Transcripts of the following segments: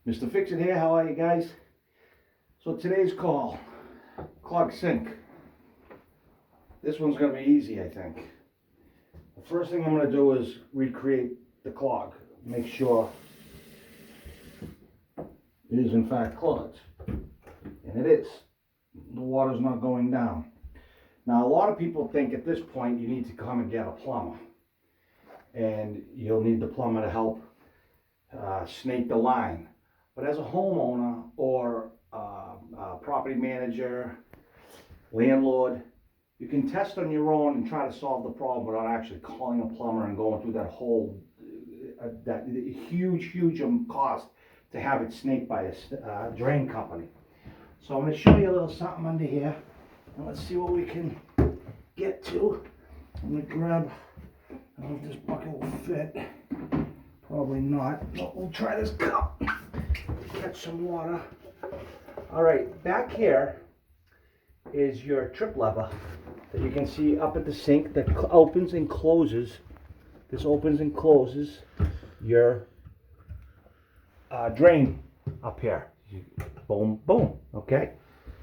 Mr. Fix It here, how are you guys? So today's call, clog sink. This one's going to be easy, I think. The first thing I'm going to do is recreate the clog. Make sure it is in fact clogged. And it is. The water's not going down. Now a lot of people think at this point you need to come and get a plumber. And you'll need the plumber to help snake the line. But as a homeowner or property manager, landlord, you can test on your own and try to solve the problem without actually calling a plumber and going through that whole that huge cost to have it snaked by a drain company. So I'm going to show you a little something under here, and let's see what we can get to. I'm going to grab, I don't know if this bucket will fit. Probably not, but we'll try this cup. Catch some water. All right, back here is your trip lever that you can see up at the sink that opens and closes. This opens and closes your drain up here. Boom, boom, okay?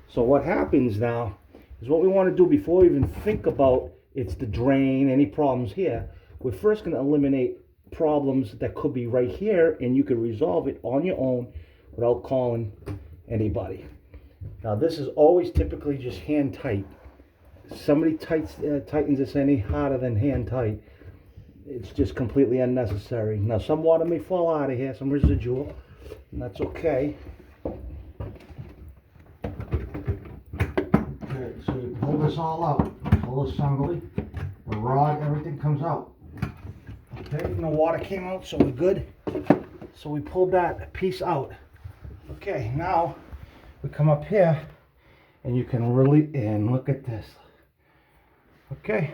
So what happens now is what we want to do before we even think about it's the drain, any problems here, we're first going to eliminate problems that could be right here, and you can resolve it on your own without calling anybody. Now this is always typically just hand tight. If somebody tightens this any harder than hand tight, it's just completely unnecessary. Now some water may fall out of here, some residual, and that's okay. Okay, so you pull this all out, full assembly, the rod, everything comes out. Okay, no water came out, so we're good. So we pulled that piece out. Okay, now we come up here and you can really, and look at this. Okay,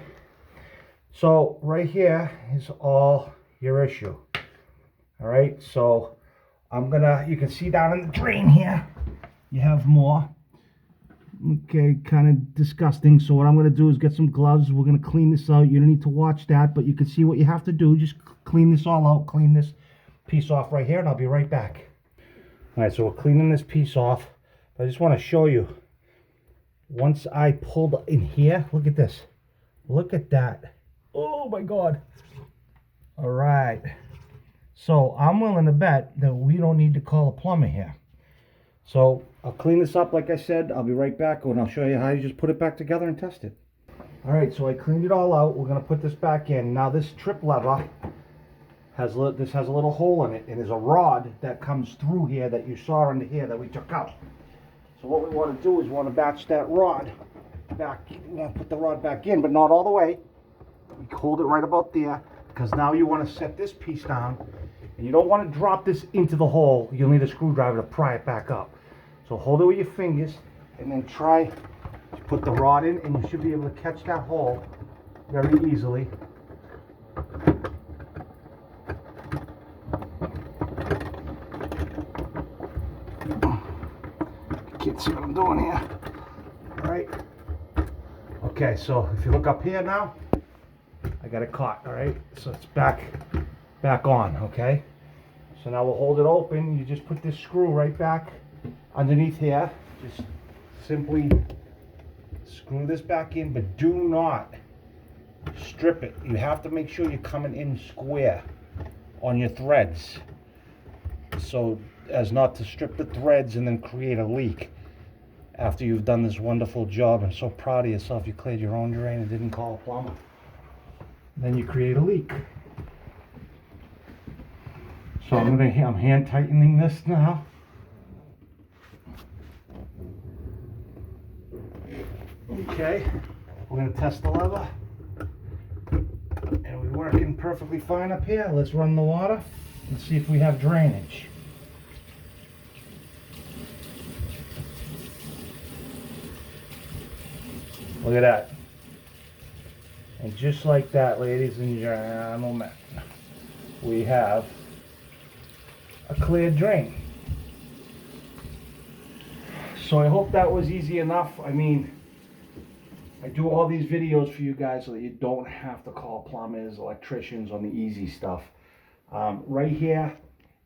so right here is all your issue. All right, so you can see down in the drain here, you have more. Okay, kind of disgusting. So what I'm going to do is get some gloves. We're going to clean this out. You don't need to watch that, but you can see what you have to do. Just clean this all out. Clean this piece off right here, and I'll be right back. All right, so we're cleaning this piece off. I just want to show you. Once I pulled in here, look at this. Look at that. Oh, my God. All right. So I'm willing to bet that we don't need to call a plumber here. So I'll clean this up like I said. I'll be right back and I'll show you how you just put it back together and test it. Alright, so I cleaned it all out. We're going to put this back in. Now this trip lever has a little hole in it, and there's a rod that comes through here that you saw under here that we took out. So what we want to do is we want to batch that rod back. We want to put the rod back in, but not all the way. We hold it right about there, because now you want to set this piece down. And you don't want to drop this into the hole. You'll need a screwdriver to pry it back up. So hold it with your fingers and then try to put the rod in, and you should be able to catch that hole very easily. You can't see what I'm doing here. All right. Okay, so if you look up here now, I got it caught, all right? So it's back on, okay? So now we'll hold it open. You just put this screw right back underneath here. Just simply screw this back in, but do not strip it. You have to make sure you're coming in square on your threads, so as not to strip the threads and then create a leak after you've done this wonderful job. I'm so proud of yourself. You cleared your own drain and didn't call a plumber. Then you create a leak. So I'm hand tightening this now. Okay, we're going to test the lever. And we're working perfectly fine up here. Let's run the water and see if we have drainage. Look at that. And just like that, ladies and gentlemen, we have a clear drain. So I hope that was easy enough. I mean, I do all these videos for you guys so that you don't have to call plumbers, electricians on the easy stuff. Right here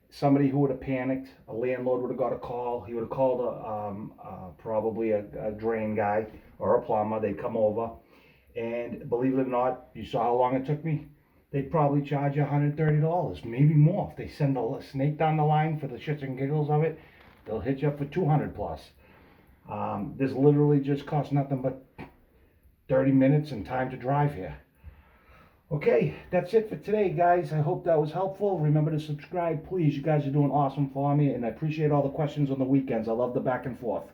somebody who would have panicked, a landlord would have got a call. He would have called probably a drain guy or a plumber. They'd come over, and believe it or not, you saw how long it took me. They'd probably charge you $130, maybe more. If they send a snake down the line for the shits and giggles of it, they'll hit you up for 200 plus. This literally just costs nothing but 30 minutes and time to drive here. Okay, that's it for today, guys. I hope that was helpful. Remember to subscribe, please. You guys are doing awesome for me, and I appreciate all the questions on the weekends. I love the back and forth.